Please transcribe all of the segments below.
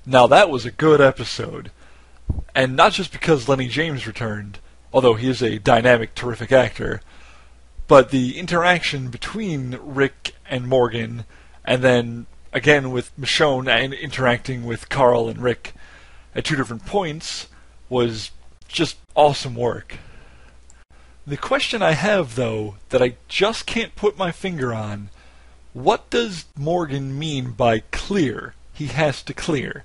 Now that was a good episode. And not just because Lenny James returned, although he is a dynamic, terrific actor, but the interaction between Rick and Morgan, and then again with Michonne and interacting with Carl and Rick at two different points, was just awesome work. The question I have, though, that I just can't put my finger on, what does Morgan mean by clear? He has to clear.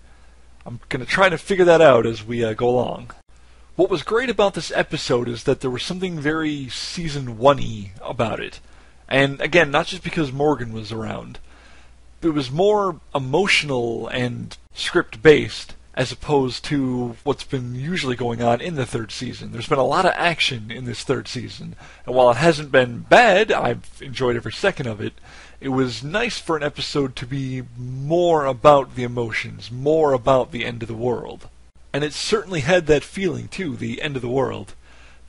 I'm going to try to figure that out as we go along. What was great about this episode is that there was something very Season 1-y about it. And again, not just because Morgan was around. It was more emotional and script-based, as opposed to what's been usually going on in the third season. There's been a lot of action in this third season, and while it hasn't been bad, I've enjoyed every second of it, it was nice for an episode to be more about the emotions, more about the end of the world. And it certainly had that feeling, too, the end of the world.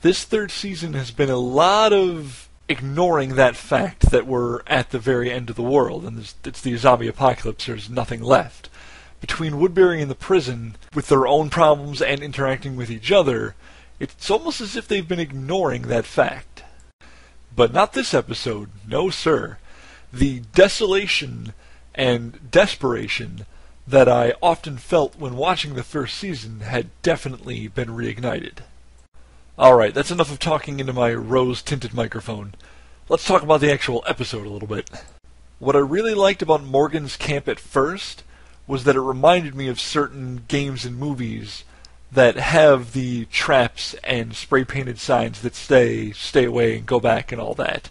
This third season has been a lot of ignoring that fact that we're at the very end of the world, and it's the zombie apocalypse, there's nothing left. Between Woodbury and the prison, with their own problems and interacting with each other, it's almost as if they've been ignoring that fact. But not this episode, no sir. The desolation and desperation that I often felt when watching the first season had definitely been reignited. Alright, that's enough of talking into my rose-tinted microphone. Let's talk about the actual episode a little bit. What I really liked about Morgan's camp at first was that it reminded me of certain games and movies that have the traps and spray-painted signs that stay away and go back and all that.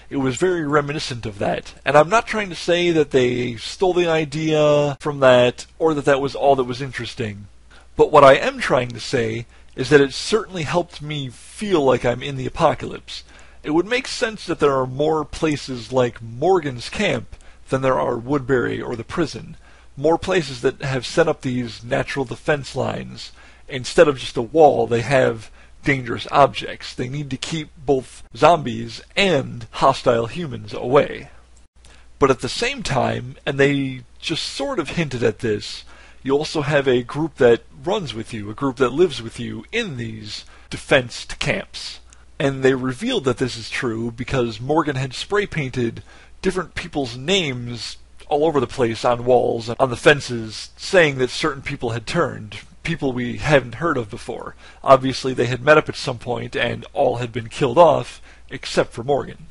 It was very reminiscent of that. And I'm not trying to say that they stole the idea from that, or that that was all that was interesting. But what I am trying to say is that it certainly helped me feel like I'm in the apocalypse. It would make sense that there are more places like Morgan's camp than there are Woodbury or the prison. More places that have set up these natural defense lines. Instead of just a wall, they have dangerous objects. They need to keep both zombies and hostile humans away. But at the same time, and they just sort of hinted at this, you also have a group that runs with you, a group that lives with you in these defensed camps. And they revealed that this is true because Morgan had spray-painted different people's names all over the place on walls, on the fences, saying that certain people had turned. People we hadn't heard of before. Obviously they had met up at some point and all had been killed off, except for Morgan.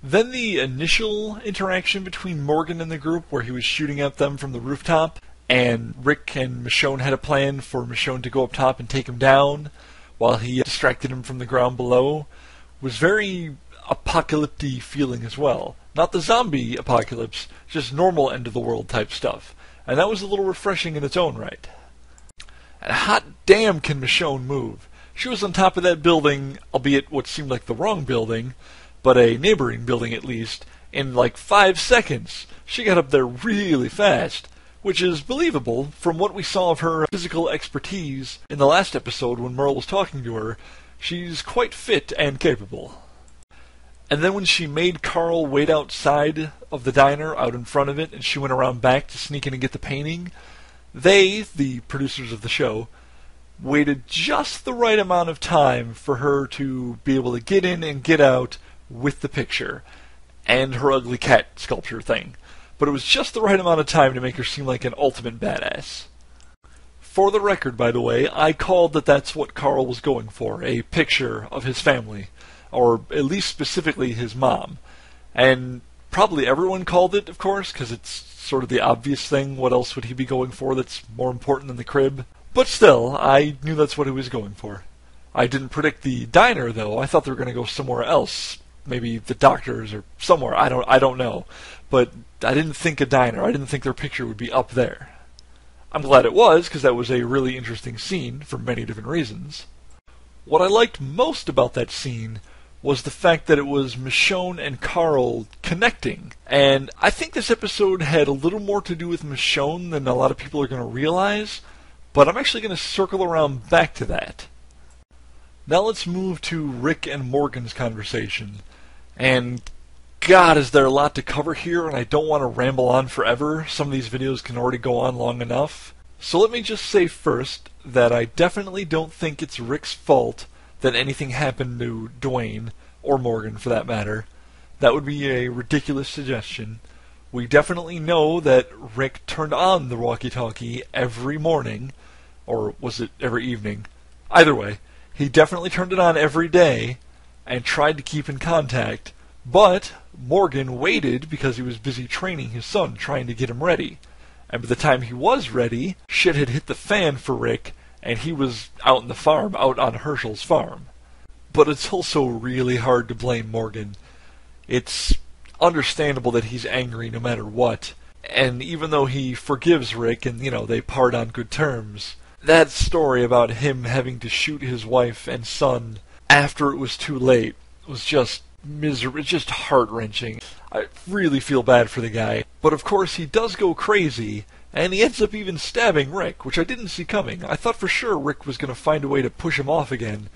Then the initial interaction between Morgan and the group, where he was shooting at them from the rooftop, and Rick and Michonne had a plan for Michonne to go up top and take him down, while he distracted him from the ground below, was very apocalyptic feeling as well. Not the zombie apocalypse, just normal end-of-the-world type stuff. And that was a little refreshing in its own right. And hot damn can Michonne move. She was on top of that building, albeit what seemed like the wrong building, but a neighboring building at least, in like 5 seconds. She got up there really fast, which is believable from what we saw of her physical expertise in the last episode when Merle was talking to her. She's quite fit and capable. And then when she made Carl wait outside of the diner, out in front of it, and she went around back to sneak in and get the painting, they, the producers of the show, waited just the right amount of time for her to be able to get in and get out with the picture and her ugly cat sculpture thing. But it was just the right amount of time to make her seem like an ultimate badass. For the record, by the way, I called that that's what Carl was going for, a picture of his family, or at least specifically his mom. And probably everyone called it, of course, because it's sort of the obvious thing. What else would he be going for that's more important than the crib? But still, I knew that's what he was going for. I didn't predict the diner, though. I thought they were going to go somewhere else. Maybe the doctors or somewhere. I don't know. But I didn't think a diner. I didn't think their picture would be up there. I'm glad it was, because that was a really interesting scene for many different reasons. What I liked most about that scene was the fact that it was Michonne and Carl connecting. And I think this episode had a little more to do with Michonne than a lot of people are going to realize, but I'm actually going to circle around back to that. Now let's move to Rick and Morgan's conversation. And God, is there a lot to cover here, and I don't want to ramble on forever. Some of these videos can already go on long enough. So let me just say first that I definitely don't think it's Rick's fault that anything happened to Dwayne, or Morgan for that matter. That would be a ridiculous suggestion. We definitely know that Rick turned on the walkie-talkie every morning, or was it every evening? Either way, he definitely turned it on every day and tried to keep in contact, but Morgan waited because he was busy training his son, trying to get him ready. And by the time he was ready, shit had hit the fan for Rick, and he was out in the farm, out on Herschel's farm. But it's also really hard to blame Morgan. It's understandable that he's angry no matter what, and even though he forgives Rick and, they part on good terms, that story about him having to shoot his wife and son after it was too late was just miserable, just heart-wrenching. I really feel bad for the guy. But of course he does go crazy, and he ends up even stabbing Rick, which I didn't see coming. I thought for sure Rick was going to find a way to push him off again,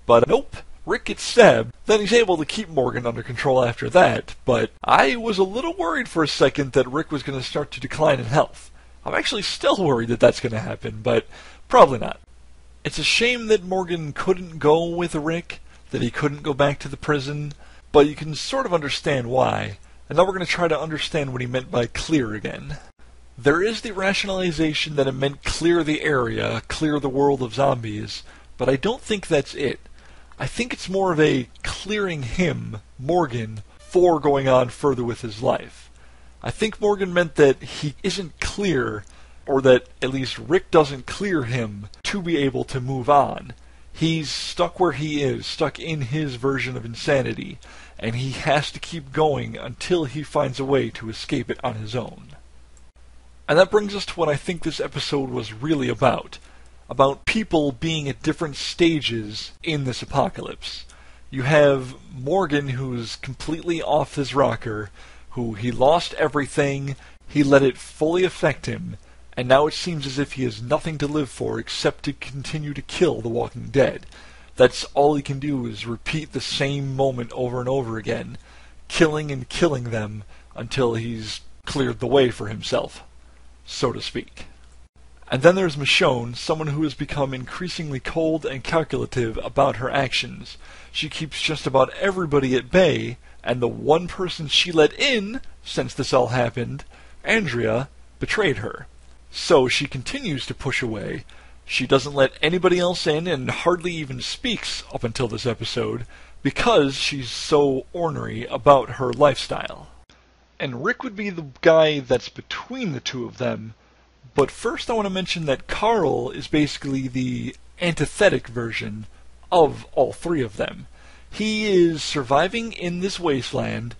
but nope. Rick gets stabbed, then he's able to keep Morgan under control after that, but I was a little worried for a second that Rick was going to start to decline in health. I'm actually still worried that that's going to happen, but probably not. It's a shame that Morgan couldn't go with Rick, that he couldn't go back to the prison, but you can sort of understand why, and now we're going to try to understand what he meant by clear again. There is the rationalization that it meant clear the area, clear the world of zombies, but I don't think that's it. I think it's more of a clearing him, Morgan, for going on further with his life. I think Morgan meant that he isn't clear, or that at least Rick doesn't clear him to be able to move on. He's stuck where he is, stuck in his version of insanity, and he has to keep going until he finds a way to escape it on his own. And that brings us to what I think this episode was really about people being at different stages in this apocalypse. You have Morgan, who's completely off his rocker, who he lost everything, he let it fully affect him, and now it seems as if he has nothing to live for except to continue to kill the Walking Dead. That's all he can do, is repeat the same moment over and over again, killing and killing them until he's cleared the way for himself, so to speak. And then there's Michonne, someone who has become increasingly cold and calculative about her actions. She keeps just about everybody at bay, and the one person she let in, since this all happened, Andrea, betrayed her. So she continues to push away. She doesn't let anybody else in and hardly even speaks up until this episode, because she's so ornery about her lifestyle. And Rick would be the guy that's between the two of them. But first I want to mention that Carl is basically the antithetic version of all three of them. He is surviving in this wasteland.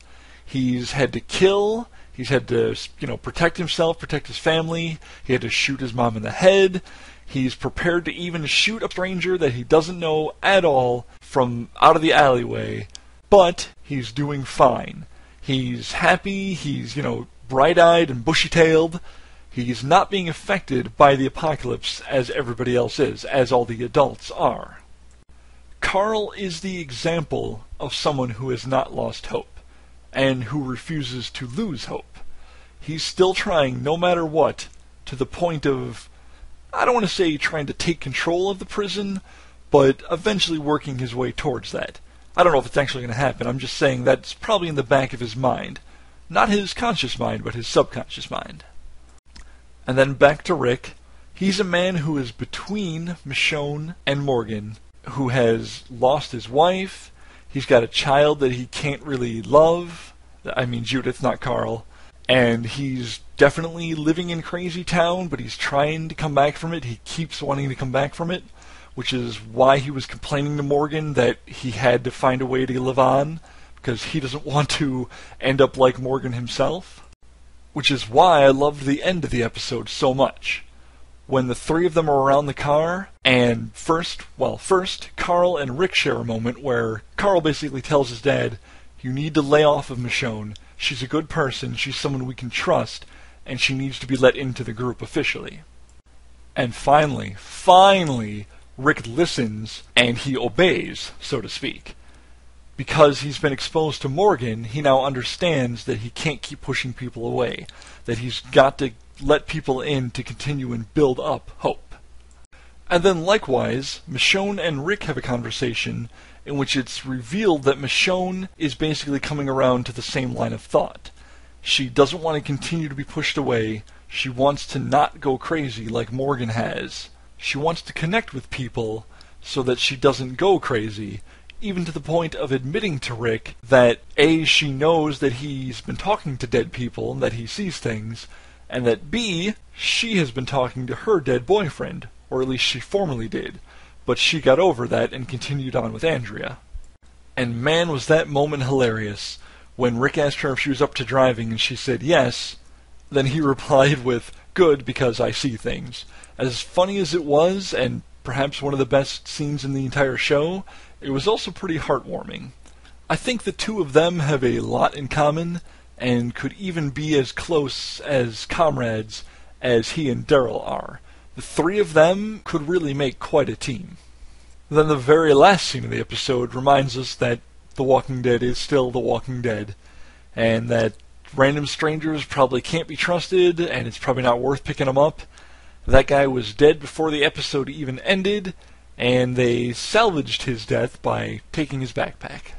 He's had to kill, he's had to, protect himself, protect his family. He had to shoot his mom in the head. He's prepared to even shoot a stranger that he doesn't know at all from out of the alleyway. But he's doing fine. He's happy, he's, bright-eyed and bushy-tailed. He's not being affected by the apocalypse as everybody else is, as all the adults are. Carl is the example of someone who has not lost hope, and who refuses to lose hope. He's still trying no matter what, to the point of, I don't want to say trying to take control of the prison, but eventually working his way towards that. I don't know if it's actually going to happen, I'm just saying that's probably in the back of his mind. Not his conscious mind, but his subconscious mind. And then back to Rick. He's a man who is between Michonne and Morgan, who has lost his wife. He's got a child that he can't really love. I mean Judith, not Carl. And he's definitely living in Crazy Town, but he's trying to come back from it. He keeps wanting to come back from it, which is why he was complaining to Morgan that he had to find a way to live on, because he doesn't want to end up like Morgan himself. Which is why I loved the end of the episode so much. When the three of them are around the car, and first, Carl and Rick share a moment where Carl basically tells his dad, "You need to lay off of Michonne. She's a good person, she's someone we can trust, and she needs to be let into the group officially." And finally, Rick listens, and he obeys, so to speak. Because he's been exposed to Morgan, he now understands that he can't keep pushing people away, that he's got to let people in to continue and build up hope. And then likewise, Michonne and Rick have a conversation in which it's revealed that Michonne is basically coming around to the same line of thought. She doesn't want to continue to be pushed away. She wants to not go crazy like Morgan has. She wants to connect with people so that she doesn't go crazy, even to the point of admitting to Rick that A, she knows that he's been talking to dead people and that he sees things, and that B, she has been talking to her dead boyfriend, or at least she formerly did, but she got over that and continued on with Andrea. And man, was that moment hilarious, when Rick asked her if she was up to driving and she said yes. Then he replied with, "Good, because I see things." As funny as it was, and perhaps one of the best scenes in the entire show, it was also pretty heartwarming. I think the two of them have a lot in common, and could even be as close as comrades as he and Daryl are. The three of them could really make quite a team. Then the very last scene of the episode reminds us that The Walking Dead is still The Walking Dead, and that random strangers probably can't be trusted, and it's probably not worth picking them up. That guy was dead before the episode even ended, and they salvaged his death by taking his backpack.